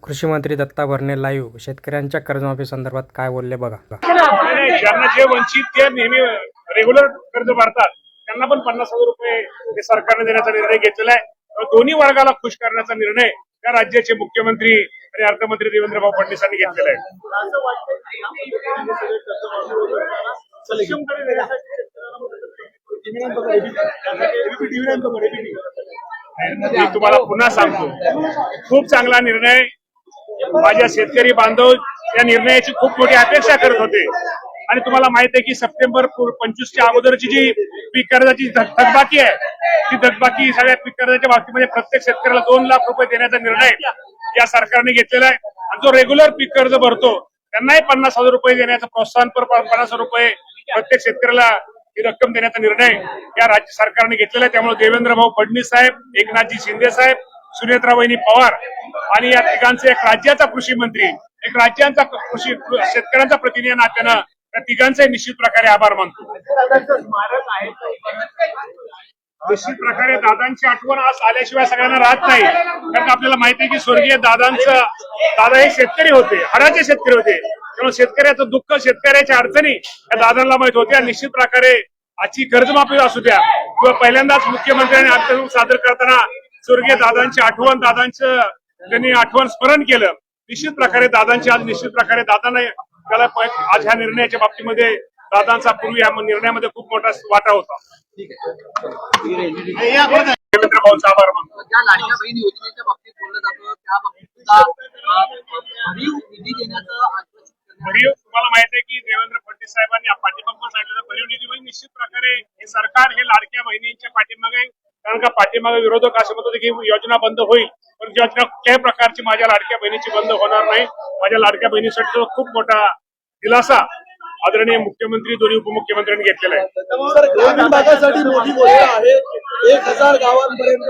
कृषी मंत्री दत्ता भरणे लाईव्ह शेतकऱ्यांच्या कर्जमाफी संदर्भात काय बोलले बघा. ज्यांना जे वंचित ते नेहमी रेग्युलर कर्ज भरतात त्यांना पण 50,000 रुपये हे सरकारने देण्याचा निर्णय घेतलेला आहे. दोन्ही वर्गाला खुश करण्याचा निर्णय त्या राज्याचे मुख्यमंत्री आणि अर्थमंत्री देवेंद्र फडणवीस यांनी घेतलेला आहे. मी तुम्हाला पुन्हा सांगतो, खूप चांगला निर्णय. माझ्या शेतकरी बांधव या निर्णयाची खूप मोठी अपेक्षा करत होते आणि तुम्हाला माहित आहे की सप्टेंबर 25च्या अगोदरची जी पीक कर्जाची थकबाकी आहे ती थकबाकी सगळ्या पीक कर्जाच्या बाबतीमध्ये प्रत्येक शेतकऱ्याला 2 लाख रुपये देण्याचा निर्णय या सरकारने घेतलेला आहे. आणि जो रेग्युलर पीक कर्ज भरतो त्यांनाही 50,000 रुपये देण्याचं प्रोत्साहन 50,000 रुपये प्रत्येक शेतकऱ्याला ही रक्कम देण्याचा निर्णय या राज्य सरकारने घेतलेला आहे. त्यामुळे देवेंद्र भाऊ फडणवीस साहेब, एकनाथजी शिंदे साहेब, सुनेत्रा वहिनी पवार आणि या तिघांचे एक राज्याचा कृषी मंत्री, एक राज्यांचा कृषी शेतकऱ्यांचा प्रतिनिधी या नात्यानं त्या तिघांचे निश्चित प्रकारे आभार मानतो. निश्चित प्रकारे दादांची आठवण आज आल्याशिवाय सगळ्यांना राहत नाही. कारण आपल्याला माहिती आहे की स्वर्गीय दादा हे शेतकरी होते, हाडाचे शेतकरी होते. त्यामुळे शेतकऱ्याचं दुःख, शेतकऱ्याच्या अडचणी या दादांना माहित होत्या. निश्चित प्रकारे आजची कर्जमाफी असू द्या किंवा पहिल्यांदाच मुख्यमंत्र्यांनी अर्थसंकल्प सादर करताना स्वर्गीय दादांची आठवण, दादांचं त्यांनी आठवण स्मरण केलं. निश्चित प्रकारे दादांची आज निश्चित प्रकारे दादांना त्याला आज ह्या निर्णयाच्या बाबतीमध्ये दादांचा पूर्वी या निर्णयामध्ये खूप मोठा वाटा होता. देवेंद्र भाऊंचा आभार मानतो. ज्या लाडक्या बहीण योजनेच्या बाबतीत बोललं जातं त्या बाबतीत निधी देण्याचं भरीव तुम्हाला माहिती आहे की देवेंद्र फडणवीस साहेबांनी पाठीमागून सांगितलं भरीव निधी म्हणजे निश्चित प्रकारे हे सरकार हे लाडक्या बहिणींच्या पाठीमागे आहे. कारण का पाठीमागे विरोधक असं म्हणत होते की योजना बंद होईल, पण योजना कुठल्याही प्रकारची माझ्या लाडक्या बहिणीची बंद होणार नाही. माझ्या लाडक्या बहिणीसाठी खूप मोठा दिलासा आदरणीय मुख्यमंत्री, दोन्ही उपमुख्यमंत्र्यांनी घेतलेला आहे. ग्रामीण भागासाठी मोठी घोषणा आहे. 1,000 गावांपर्यंत